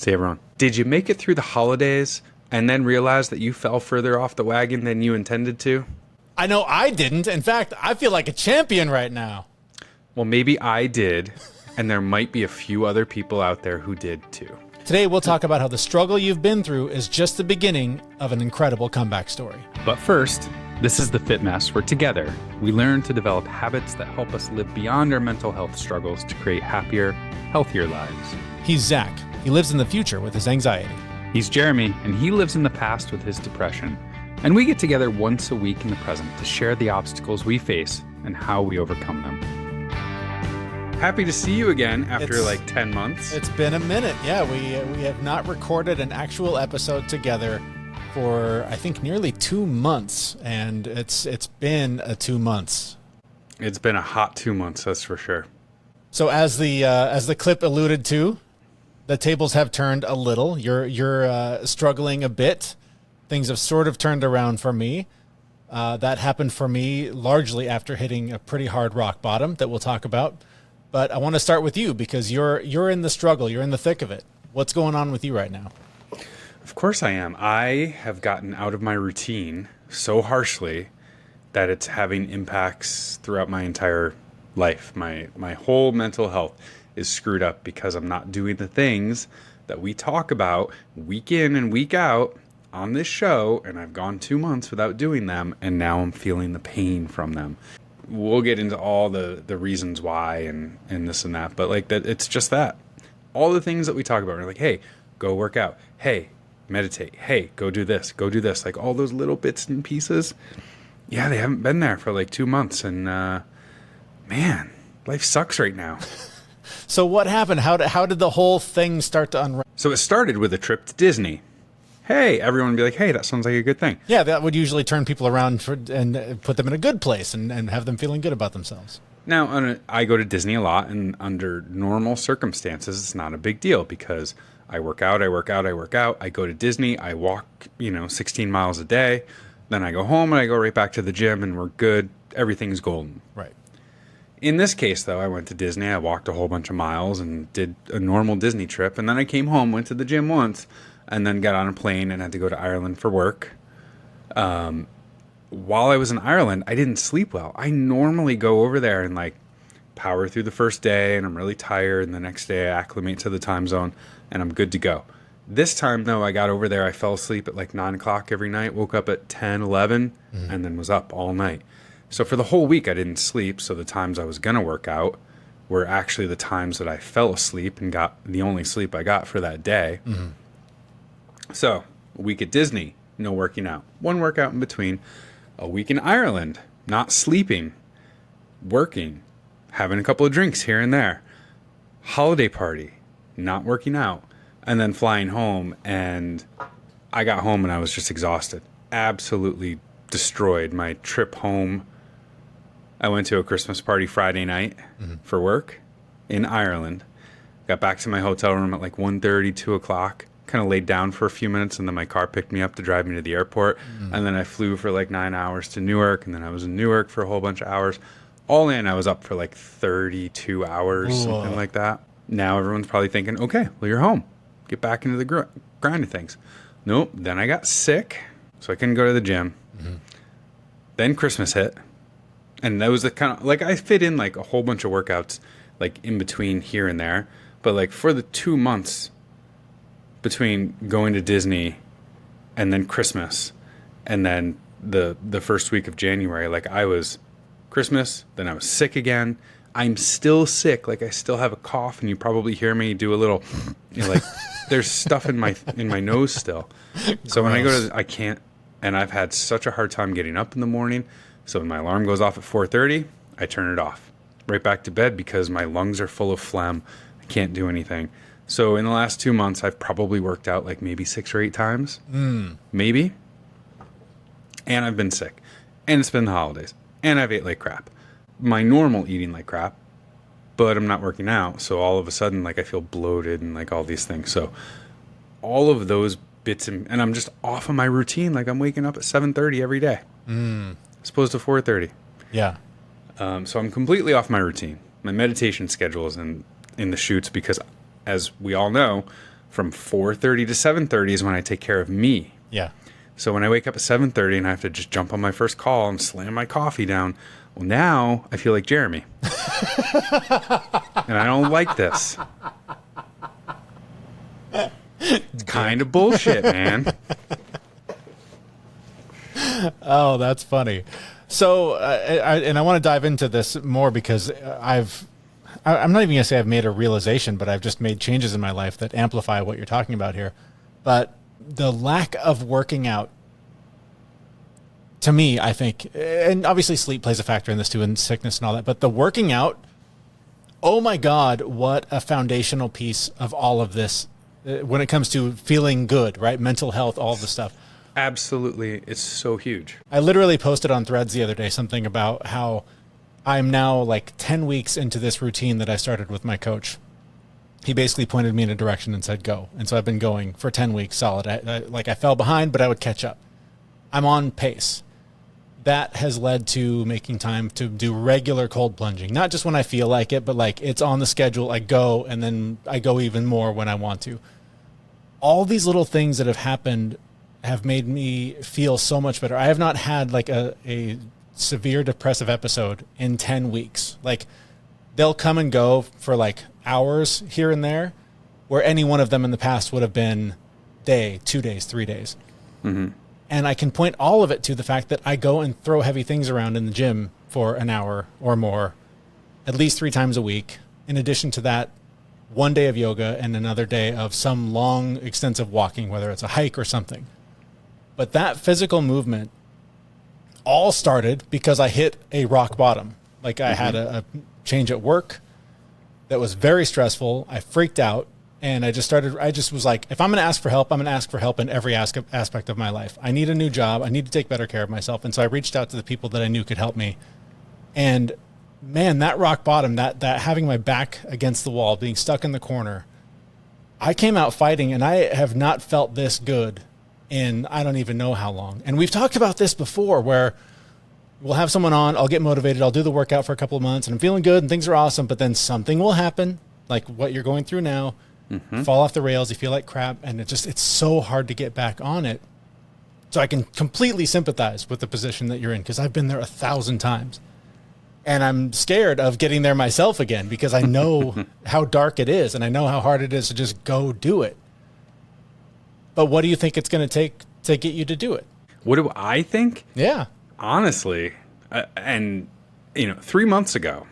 See everyone. Did you make it through the holidays and then realize that you fell further off the wagon than you intended to? I know I didn't. In fact, I feel like a champion right now. Well, maybe I did, and there might be a few other people out there who did too. Today, we'll talk about how the struggle you've been through is just the beginning of an incredible comeback story. But first, this is the Fit Mess, where together we learn to develop habits that help us live beyond our mental health struggles to create happier, healthier lives. He's Zach. He lives in the future with his anxiety. He's Jeremy, and he lives in the past with his depression. And we get together once a week in the present to share the obstacles we face and how we overcome them. Happy to see you again after like 10 months. It's been a minute. Yeah, we have not recorded an actual episode together for, I think, nearly 2 months. And it's been 2 months. It's been a hot 2 months, that's for sure. So as the clip alluded to, the tables have turned a little. You're struggling a bit. Things have sort of turned around for me. That happened for me largely after hitting a pretty hard rock bottom that we'll talk about. But I want to start with you because you're in the struggle. You're in the thick of it. What's going on with you right now? Of course I am. I have gotten out of my routine so harshly that it's having impacts throughout my entire life. My whole mental health is screwed up because I'm not doing the things that we talk about week in and week out on this show, and I've gone 2 months without doing them, and now I'm feeling the pain from them. We'll get into all the reasons why and this and that, but like that, it's just that. All the things that we talk about, we're like, hey, go work out. Hey, meditate. Hey, go do this. Go do this. Like all those little bits and pieces. Yeah, they haven't been there for like 2 months, and man, life sucks right now. So what happened? How did the whole thing start to unravel? So it started with a trip to Disney. Hey, everyone would be like, hey, that sounds like a good thing. Yeah, that would usually turn people around and put them in a good place and have them feeling good about themselves. Now, I go to Disney a lot, and under normal circumstances, it's not a big deal because I work out. I go to Disney, I walk, 16 miles a day. Then I go home and I go right back to the gym and we're good. Everything's golden. Right. In this case, though, I went to Disney. I walked a whole bunch of miles and did a normal Disney trip. And then I came home, went to the gym once, and then got on a plane and had to go to Ireland for work. While I was in Ireland, I didn't sleep well. I normally go over there and like power through the first day, and I'm really tired. And the next day I acclimate to the time zone and I'm good to go. This time, though, I got over there. I fell asleep at like 9 o'clock every night, woke up at 10, 11, and then was up all night. So for the whole week, I didn't sleep. So the times I was going to work out were actually the times that I fell asleep and got the only sleep I got for that day. Mm-hmm. So a week at Disney, no working out. One workout in between. A week in Ireland, not sleeping, working, having a couple of drinks here and there. Holiday party, not working out. And then flying home, and I got home and I was just exhausted. Absolutely destroyed. My trip home, I went to a Christmas party Friday night for work in Ireland. Got back to my hotel room at like 1:30, 2 o'clock. Kind of laid down for a few minutes, and then my car picked me up to drive me to the airport. And then I flew for like 9 hours to Newark, and then I was in Newark for a whole bunch of hours. All in, I was up for like 32 hours, something like that. Now everyone's probably thinking, okay, well, you're home. Get back into the grind of things. Nope. Then I got sick, so I couldn't go to the gym. Then Christmas hit, and that was the kind of like I fit in like a whole bunch of workouts like in between here and there. But like for the 2 months between going to Disney and then Christmas and then the first week of January, like I was Christmas, then I was sick again. I'm still sick. Like I still have a cough, and you probably hear me do a little, like there's stuff in my nose still. So when I go to, I can't, and I've had such a hard time getting up in the morning. So when my alarm goes off at 4:30, I turn it off right back to bed because my lungs are full of phlegm. I can't do anything. So in the last 2 months, I've probably worked out like maybe 6 or 8 times, maybe. And I've been sick, and it's been the holidays, and I've ate like crap. My normal eating like crap, but I'm not working out. So all of a sudden, like I feel bloated and like all these things. So all of those bits, and I'm just off of my routine. Like I'm waking up at 7:30 every day, as opposed to 4:30. Yeah. So I'm completely off my routine. My meditation schedule is in the chutes because, as we all know, From 4:30 to 7:30 is when I take care of me. Yeah. So when I wake up at 7:30 and I have to just jump on my first call and slam my coffee down, well, now I feel like Jeremy. And I don't like this. It's kind of bullshit, man. Oh, that's funny. So, I want to dive into this more because I'm not even going to say I've made a realization, but I've just made changes in my life that amplify what you're talking about here. But the lack of working out, to me, I think, and obviously sleep plays a factor in this too, and sickness and all that, but the working out, oh my God, what a foundational piece of all of this when it comes to feeling good, right? Mental health, all of the stuff. Absolutely. It's so huge. I literally posted on Threads the other day something about how I'm now like 10 weeks into this routine that I started with my coach. He basically pointed me in a direction and said, go. And so I've been going for 10 weeks solid. I fell behind, but I would catch up. I'm on pace. That has led to making time to do regular cold plunging. Not just when I feel like it, but like it's on the schedule. I go, and then I go even more when I want to. All these little things that have happened have made me feel so much better. I have not had like a severe depressive episode in 10 weeks. Like they'll come and go for like hours here and there, where any one of them in the past would have been day, 2 days, 3 days. Mm-hmm. And I can point all of it to the fact that I go and throw heavy things around in the gym for an hour or more, at least 3 times a week. In addition to that, 1 day of yoga and another day of some long, extensive walking, whether it's a hike or something. But that physical movement all started because I hit a rock bottom. Like I had a change at work that was very stressful. I freaked out. And I just was like, if I'm going to ask for help, I'm going to ask for help in every aspect of my life. I need a new job. I need to take better care of myself. And so I reached out to the people that I knew could help me. And man, that rock bottom, that having my back against the wall, being stuck in the corner, I came out fighting, and I have not felt this good in I don't even know how long. And we've talked about this before, where we'll have someone on, I'll get motivated, I'll do the workout for a couple of months, and I'm feeling good and things are awesome, but then something will happen, like what you're going through now. Fall off the rails, you feel like crap, and it's so hard to get back on it. So I can completely sympathize with the position that you're in, because I've been there 1,000 times. And I'm scared of getting there myself again, because I know how dark it is, and I know how hard it is to just go do it. But what do you think it's going to take to get you to do it? What do I think? Yeah. Honestly, 3 months ago,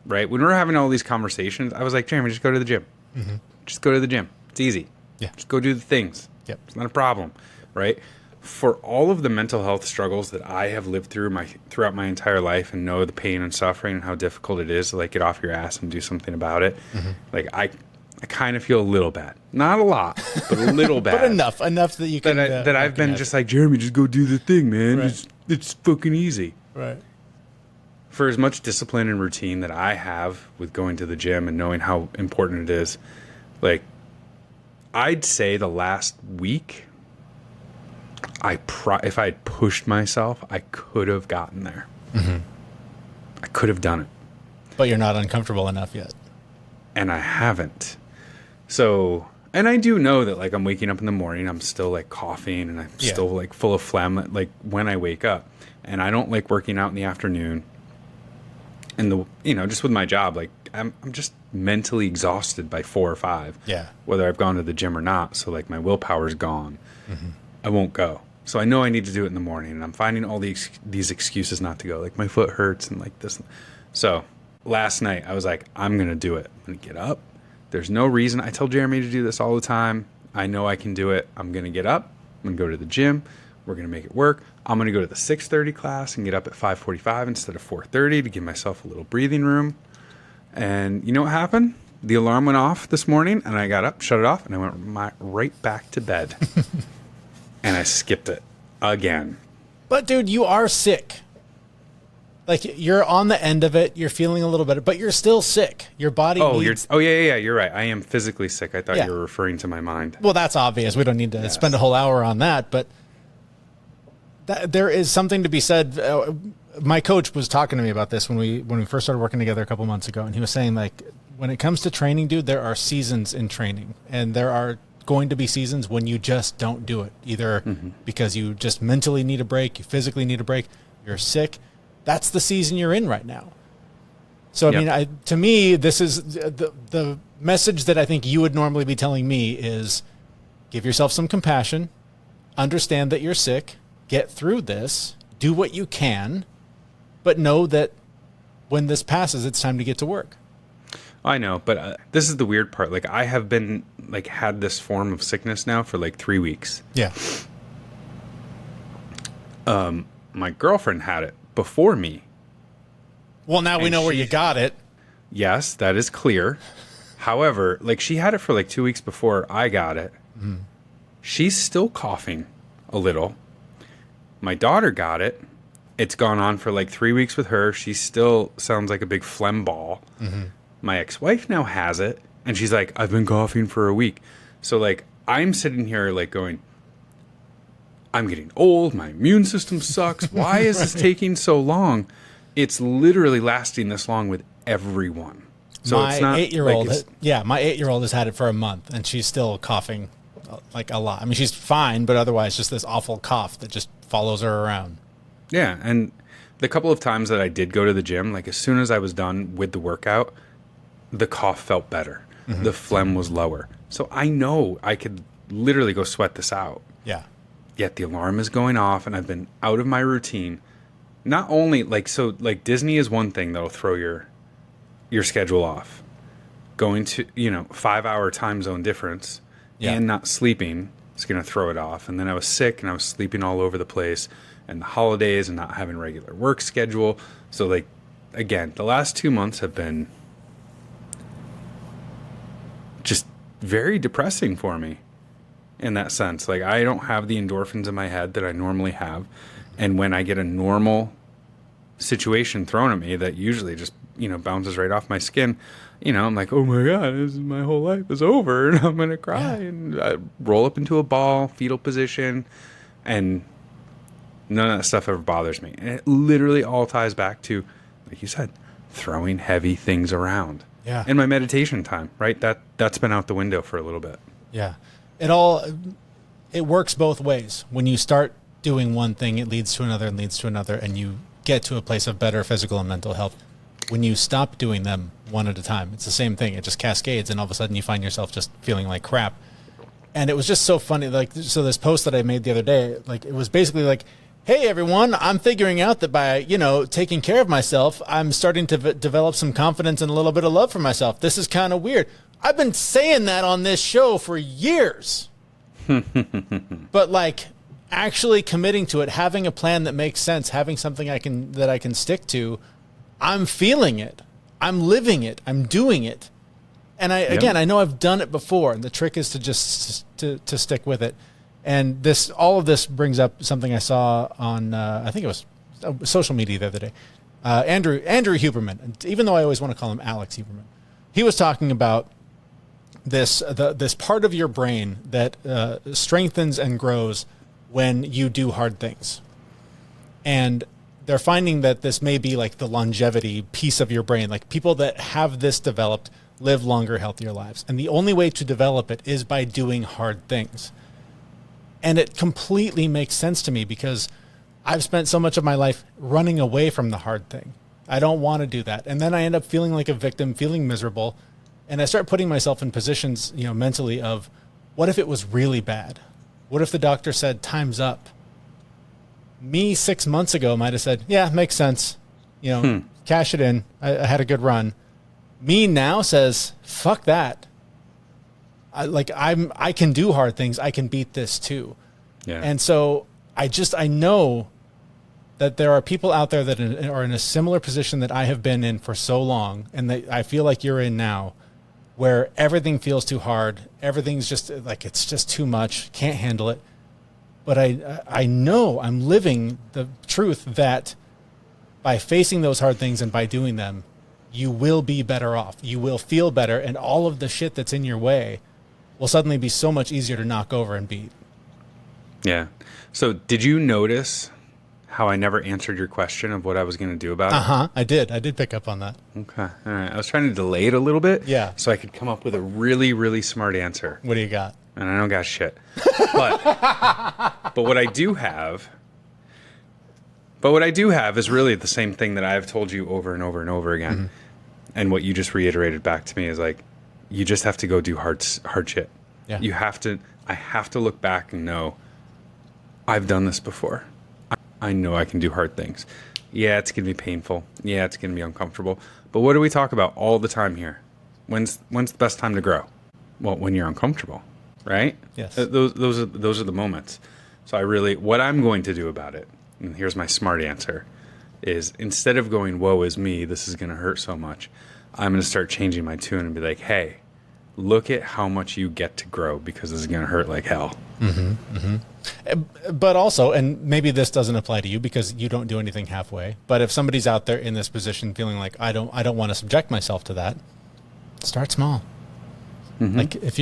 right, when we were having all these conversations, I was like, Jeremy, just go to the gym. Mm-hmm. Just go to the gym. It's easy. Yeah. Just go do the things. Yep. It's not a problem, right? For all of the mental health struggles that I have lived throughout my entire life, and know the pain and suffering and how difficult it is to like get off your ass and do something about it. Mm-hmm. Like I kind of feel a little bad. Not a lot, but a little bad. But enough that you can that I've been just like, Jeremy, just go do the thing, man. Right. It's fucking easy. Right. For as much discipline and routine that I have with going to the gym and knowing how important it is, like, I'd say the last week, if I had pushed myself, I could have gotten there. Mm-hmm. I could have done it. But you're not uncomfortable enough yet. And I haven't. So, and I do know that, like, I'm waking up in the morning, I'm still, like, coughing, and I'm still, like, full of phlegm, like, when I wake up. And I don't like working out in the afternoon. And just with my job, like, I'm just mentally exhausted by 4 or 5. Yeah. Whether I've gone to the gym or not. So, like, my willpower's gone. Mm-hmm. I won't go. So I know I need to do it in the morning, and I'm finding all these excuses not to go. Like, my foot hurts and like this. So last night I was like, I'm going to do it. I'm going to get up. There's no reason. I tell Jeremy to do this all the time. I know I can do it. I'm going to get up. I'm going to go to the gym. We're going to make it work. I'm going to go to the 6:30 class and get up at 5:45 instead of 4:30 to give myself a little breathing room. And you know what happened? The alarm went off this morning, and I got up, shut it off, and I went right back to bed. And I skipped it again. But dude, you are sick. Like, you're on the end of it. You're feeling a little better, but you're still sick. Your body needs... Yeah. You're right. I am physically sick. I thought Yeah. you were referring to my mind. Well, that's obvious. We don't need to spend a whole hour on that, but there is something to be said. My coach was talking to me about this when we first started working together a couple months ago, and he was saying, like, when it comes to training, dude, there are seasons in training, and there are going to be seasons when you just don't do it, either because you just mentally need a break, you physically need a break, you're sick. That's the season you're in right now. So, I mean, to me, this is the message that I think you would normally be telling me is give yourself some compassion, understand that you're sick, get through this, do what you can, but know that when this passes, it's time to get to work. I know, but this is the weird part. Like, I have been, like, had this form of sickness now for, like, 3 weeks. Yeah. My girlfriend had it before me. Well, now we know where you got it. Yes, that is clear. However, like, she had it for, like, 2 weeks before I got it. She's still coughing a little. My daughter got it. It's gone on for, like, 3 weeks with her. She still sounds like a big phlegm ball. My ex-wife now has it, and she's like, I've been coughing for a week. So, like, I'm sitting here, like, going, I'm getting old. My immune system sucks. Why is this taking so long? It's literally lasting this long with everyone. So my it's not 8-year-old, like my 8-year-old has had it for a month, and she's still coughing like a lot. I mean, she's fine, but otherwise just this awful cough that just follows her around. Yeah, and the couple of times that I did go to the gym, like, as soon as I was done with the workout, the cough felt better. The phlegm was lower. So I know I could literally go sweat this out. Yeah. Yet the alarm is going off, and I've been out of my routine. Not only, like, so, like, Disney is one thing that'll throw your schedule off. Going to, 5-hour time zone difference and not sleeping is going to throw it off. And then I was sick, and I was sleeping all over the place, and the holidays and not having regular work schedule. So, like, again, the last 2 months have been just very depressing for me in that sense. Like, I don't have the endorphins in my head that I normally have. And when I get a normal situation thrown at me that usually just, bounces right off my skin, I'm like, oh my God, my whole life is over, and I'm going to cry. Yeah. And I roll up into a ball, fetal position, and none of that stuff ever bothers me. And it literally all ties back to, like you said, throwing heavy things around. Yeah. And my meditation time, right? That's been out the window for a little bit. Yeah. It works both ways. When you start doing one thing, it leads to another and leads to another, and you get to a place of better physical and mental health. When you stop doing them one at a time, it's the same thing. It just cascades, and all of a sudden you find yourself just feeling like crap. And it was just so funny. Like, so this post that I made the other day, like, it was basically like, hey, everyone, I'm figuring out that by, taking care of myself, I'm starting to develop some confidence and a little bit of love for myself. This is kind of weird. I've been saying that on this show for years. But, like, actually committing to it, having a plan that makes sense, having something that I can stick to, I'm feeling it. I'm living it. I'm doing it. And I know I've done it before, and the trick is to just to stick with it. And all of this brings up something I saw on, I think it was social media the other day. Andrew Huberman, even though I always want to call him Alex Huberman, he was talking about this part of your brain that strengthens and grows when you do hard things. And they're finding that this may be like the longevity piece of your brain. Like, people that have this developed live longer, healthier lives. And the only way to develop it is by doing hard things. And it completely makes sense to me, because I've spent so much of my life running away from the hard thing. I don't want to do that. And then I end up feeling like a victim, feeling miserable. And I start putting myself in positions, mentally of, what if it was really bad? What if the doctor said, time's up? Me 6 months ago might have said, yeah, makes sense. Cash it in. I had a good run. Me now says, fuck that. I can do hard things. I can beat this too. Yeah. And so I know that there are people out there that are in a similar position that I have been in for so long, and that I feel like you're in now, where everything feels too hard. Everything's just like, it's just too much. Can't handle it. But I know I'm living the truth that by facing those hard things and by doing them, you will be better off. You will feel better, and all of the shit that's in your way will suddenly be so much easier to knock over and beat. Yeah. So did you notice how I never answered your question of what I was going to do about it? Uh-huh. I did pick up on that. Okay. All right. I was trying to delay it a little bit. Yeah. So I could come up with a really, really smart answer. What do you got? and I don't got shit. But what I do have is really the same thing that I've told you over and over and over again. Mm-hmm. And what you just reiterated back to me is like, you just have to go do hard shit. Yeah. I have to look back and know I've done this before. I know I can do hard things. Yeah, it's going to be painful. Yeah, it's going to be uncomfortable. But what do we talk about all the time here? When's the best time to grow? Well, when you're uncomfortable, right? Yes. Those are the moments. So what I'm going to do about it, and here's my smart answer, is instead of going, woe is me, this is going to hurt so much, I'm going to start changing my tune and be like, hey, look at how much you get to grow because this is going to hurt like hell. Mm-hmm, mm-hmm. But also, and maybe this doesn't apply to you because you don't do anything halfway, but if somebody's out there in this position feeling like, I don't want to subject myself to that, start small. Mm-hmm. Like if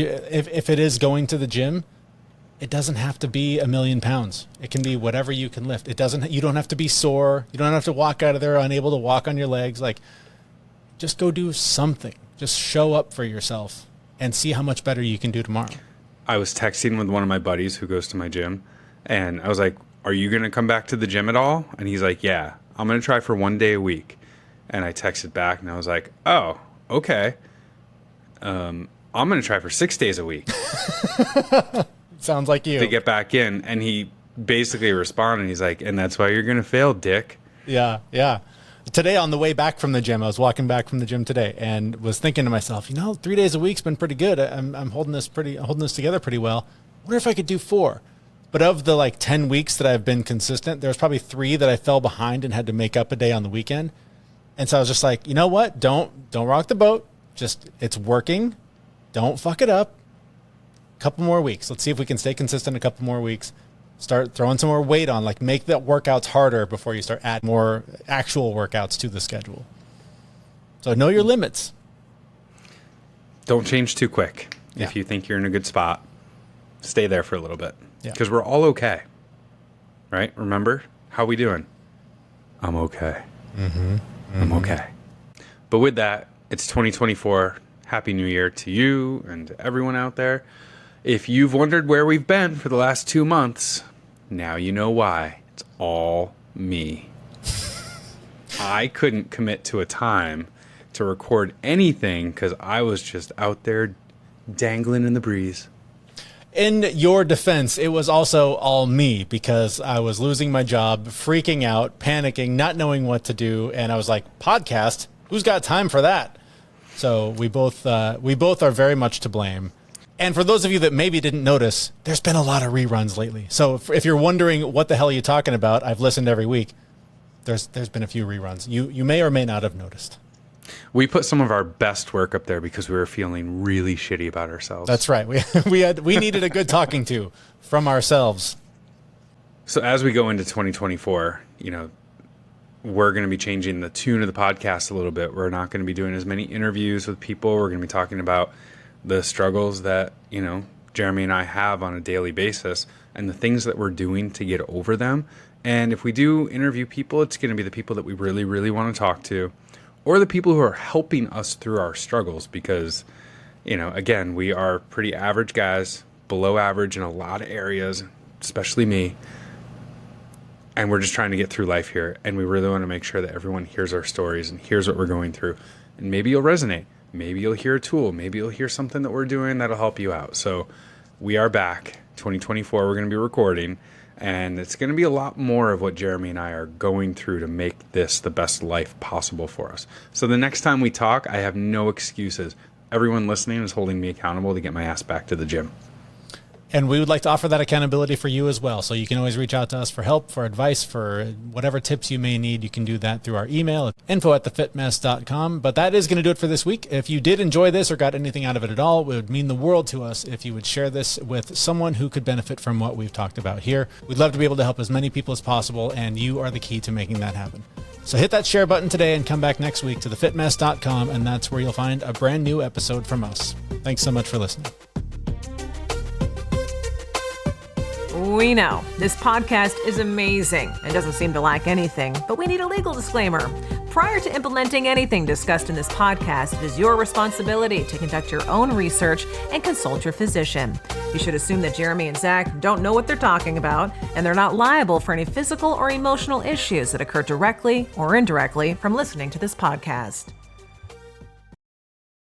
it is going to the gym, it doesn't have to be 1,000,000 pounds. It can be whatever you can lift. You don't have to be sore. You don't have to walk out of there unable to walk on your legs. Like, just go do something. Just show up for yourself and see how much better you can do tomorrow. I was texting with one of my buddies who goes to my gym, and I was like, are you going to come back to the gym at all? And he's like, yeah, I'm going to try for 1 day a week. And I texted back, and I was like, oh, okay. I'm going to try for 6 days a week. Sounds like you. To get back in. And he basically responded, he's like, and that's why you're going to fail, dick. Yeah, yeah. Today on the way back from the gym, I was walking back from the gym today and was thinking to myself, 3 days a week's been pretty good. I'm holding this together pretty well. I wonder if I could do 4. But of the 10 weeks that I've been consistent, there's probably 3 that I fell behind and had to make up a day on the weekend. And so I was just like, you know what? Don't rock the boat. Just, it's working. Don't fuck it up. A couple more weeks. Let's see if we can stay consistent a couple more weeks. Start throwing some more weight on, make the workouts harder before you start adding more actual workouts to the schedule. So know your limits. Don't change too quick. Yeah. If you think you're in a good spot, stay there for a little bit. Yeah. Because we're all okay. Right? Remember? How we doing? I'm okay. Mm-hmm. Mm-hmm. I'm okay. But with that, it's 2024. Happy New Year to you and to everyone out there. If you've wondered where we've been for the last 2 months, now you know why. It's all me. I couldn't commit to a time to record anything because I was just out there dangling in the breeze. In your defense, it was also all me because I was losing my job, freaking out, panicking, not knowing what to do. And I was like, podcast? Who's got time for that? So we both are very much to blame. And for those of you that maybe didn't notice, there's been a lot of reruns lately. So if you're wondering what the hell are you talking about, I've listened every week. There's been a few reruns. You may or may not have noticed. We put some of our best work up there because we were feeling really shitty about ourselves. That's right. We needed a good talking to from ourselves. So as we go into 2024, we're going to be changing the tune of the podcast a little bit. We're not going to be doing as many interviews with people. We're going to be talking about the struggles that, Jeremy and I have on a daily basis and the things that we're doing to get over them. And if we do interview people, it's going to be the people that we really, really want to talk to or the people who are helping us through our struggles because, again, we are pretty average guys, below average in a lot of areas, especially me. And we're just trying to get through life here. And we really want to make sure that everyone hears our stories and hears what we're going through. And maybe you'll resonate. Maybe you'll hear a tool. Maybe you'll hear something that we're doing that'll help you out. So we are back. 2024, we're going to be recording. And it's going to be a lot more of what Jeremy and I are going through to make this the best life possible for us. So the next time we talk, I have no excuses. Everyone listening is holding me accountable to get my ass back to the gym. And we would like to offer that accountability for you as well. So you can always reach out to us for help, for advice, for whatever tips you may need. You can do that through our email at info@thefitmess.com. But that is going to do it for this week. If you did enjoy this or got anything out of it at all, it would mean the world to us if you would share this with someone who could benefit from what we've talked about here. We'd love to be able to help as many people as possible, and you are the key to making that happen. So hit that share button today and come back next week to thefitmess.com, and that's where you'll find a brand new episode from us. Thanks so much for listening. We know this podcast is amazing and doesn't seem to lack anything, but we need a legal disclaimer. Prior to implementing anything discussed in this podcast, it is your responsibility to conduct your own research and consult your physician. You should assume that Jeremy and Zach don't know what they're talking about, and they're not liable for any physical or emotional issues that occur directly or indirectly from listening to this podcast.